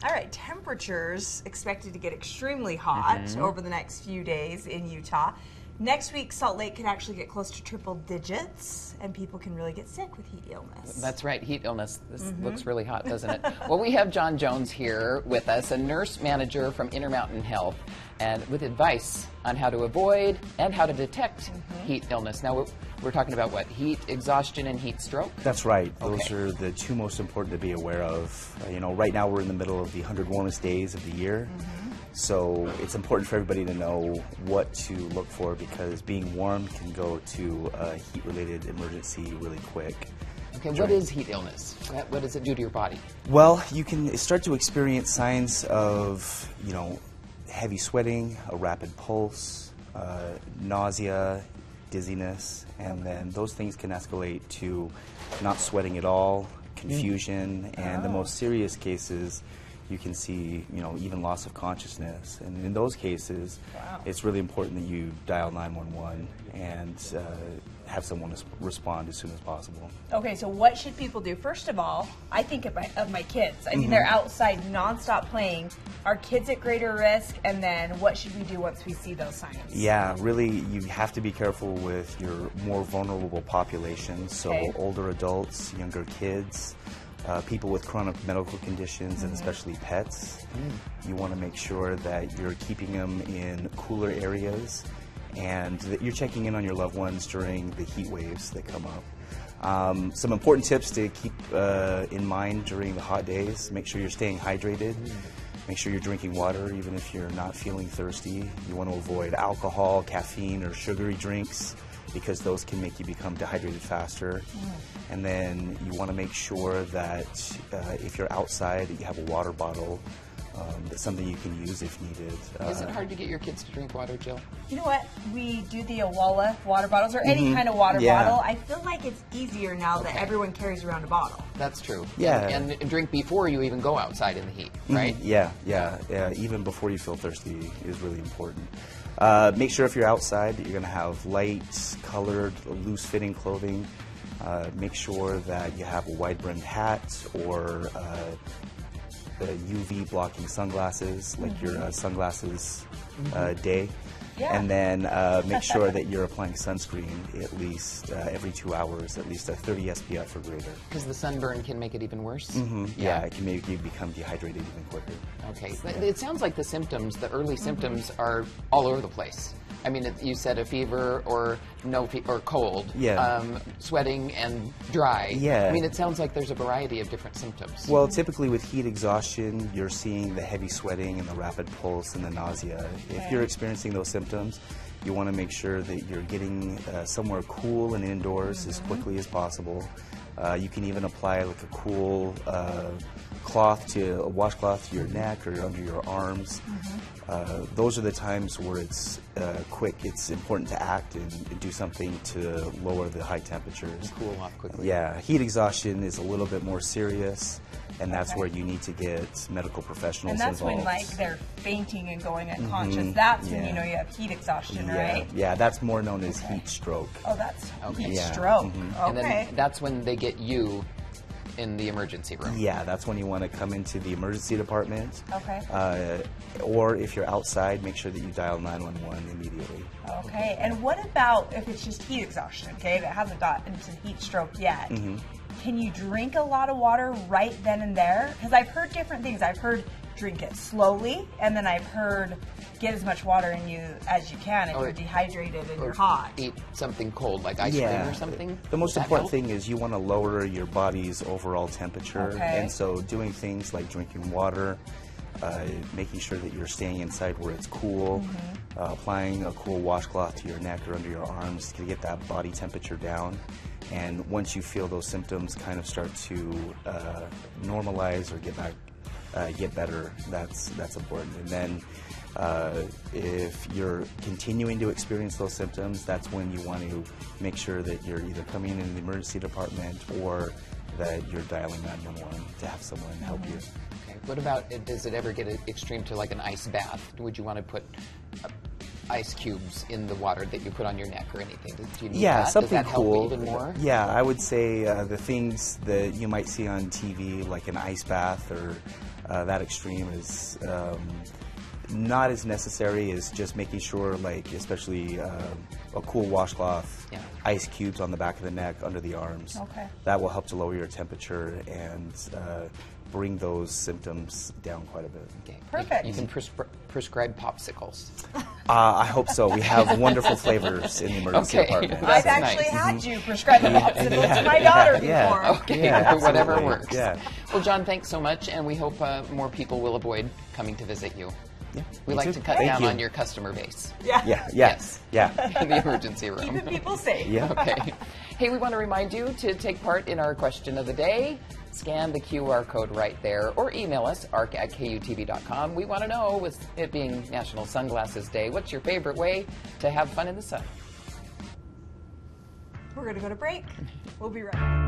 All right, temperatures expected to get extremely hot over the next few days in Utah. Next week, Salt Lake could actually get close to triple digits, and people can really get sick with heat illness. That's right, heat illness. This looks really hot, doesn't it? Well, we have John Jones here with us, a nurse manager from Intermountain Health, and with advice on how to avoid and how to detect heat illness. Now, we're talking about what? Heat exhaustion and heat stroke? That's right. Those are the two most important to be aware of. You know, right now we're in the middle of the 100 warmest days of the year. So it's important for everybody to know what to look for, because being warm can go to a heat-related emergency really quick. Okay, what is heat illness? What does it do to your body? Well, you can start to experience signs of, you know, heavy sweating, a rapid pulse, nausea, dizziness, and then those things can escalate to not sweating at all, confusion, and the most serious cases, you can see, you know, even loss of consciousness. And in those cases, it's really important that you dial 911 and have someone respond as soon as possible. Okay, so what should people do? First of all, I think of my kids. I mean, they're outside nonstop playing. Are kids at greater risk? And then what should we do once we see those signs? Yeah, really, you have to be careful with your more vulnerable populations, so older adults, younger kids, people with chronic medical conditions, and especially pets. You want to make sure that you're keeping them in cooler areas and that you're checking in on your loved ones during the heat waves that come up. Some important tips to keep in mind during the hot days: make sure you're staying hydrated. Make sure you're drinking water even if you're not feeling thirsty. You want to avoid alcohol, caffeine, or sugary drinks, because those can make you become dehydrated faster. And then you want to make sure that if you're outside, that you have a water bottle. That's something you can use if needed. Is it hard to get your kids to drink water, Jill? You know what? We do the Awala water bottles, or any kind of water bottle. I feel like it's easier now that everyone carries around a bottle. That's true. Yeah. And drink before you even go outside in the heat, right? Yeah. Even before you feel thirsty is really important. Make sure if you're outside that you're going to have light, colored, loose-fitting clothing. Make sure that you have a wide-brimmed hat or UV blocking sunglasses, like your sunglasses day. And then make sure that you're applying sunscreen at least every 2 hours, at least a 30 SPF or greater. Because the sunburn can make it even worse? Yeah, it can make you become dehydrated even quicker. Okay. It sounds like the symptoms, the early symptoms, are all over the place. I mean, you said a fever or or cold, sweating and dry. I mean, it sounds like there's a variety of different symptoms. Well, typically with heat exhaustion, you're seeing the heavy sweating and the rapid pulse and the nausea. If you're experiencing those symptoms, you want to make sure that you're getting somewhere cool and indoors as quickly as possible. You can even apply like a cool a washcloth to your neck or under your arms. Those are the times where it's quick. It's important to act and do something to lower the high temperatures. Cool off quickly. Yeah, heat exhaustion is a little bit more serious, and that's where you need to get medical professionals involved. And that's when, like, they're fainting and going unconscious. That's when you know you have heat exhaustion, right? Yeah, that's more known as heat stroke. Oh, that's heat stroke. And then that's when they get you in the emergency room. Yeah, that's when you want to come into the emergency department. Or if you're outside, make sure that you dial 911 immediately. Okay, and what about if it's just heat exhaustion, okay, that hasn't gotten to heat stroke yet? Can you drink a lot of water right then and there? Because I've heard different things. I've heard drink it slowly, and then I've heard get as much water in you as you can if you're dehydrated and you're hot. Eat something cold, like ice cream or something. The most important thing is you want to lower your body's overall temperature, and so doing things like drinking water, making sure that you're staying inside where it's cool, applying a cool washcloth to your neck or under your arms to get that body temperature down. And once you feel those symptoms kind of start to normalize or get better, that's important. And then if you're continuing to experience those symptoms, that's when you want to make sure that you're either coming in the emergency department or that you're dialing 911 to have someone help you. Okay. What about, does it ever get extreme to like an ice bath? Would you want to put ice cubes in the water that you put on your neck or anything? Do you need that? Something Does that cool. help even more? Yeah, I would say the things that you might see on TV, like an ice bath or that extreme is not as necessary as just making sure, like, especially a cool washcloth, ice cubes on the back of the neck, under the arms. Okay. That will help to lower your temperature and bring those symptoms down quite a bit. Okay. Perfect. You can prescribe popsicles. I hope so. We have wonderful flavors in the emergency department. I've That's actually nice. had you prescribe the popsicles to my daughter Yeah. before. Okay, Yeah, whatever absolutely. works. Yeah. Well, John, thanks so much, and we hope more people will avoid coming to visit you. Yeah, We me like too. to cut Thank down you. on your customer base Yeah. Yeah, Yes. yeah. in the emergency room. Keeping people safe. Yeah. Okay. Hey, we want to remind you to take part in our question of the day. Scan the QR code right there or email us, arc@kutv.com. We want to know, with it being National Sunglasses Day, what's your favorite way to have fun in the sun? We're going to go to break. We'll be right back.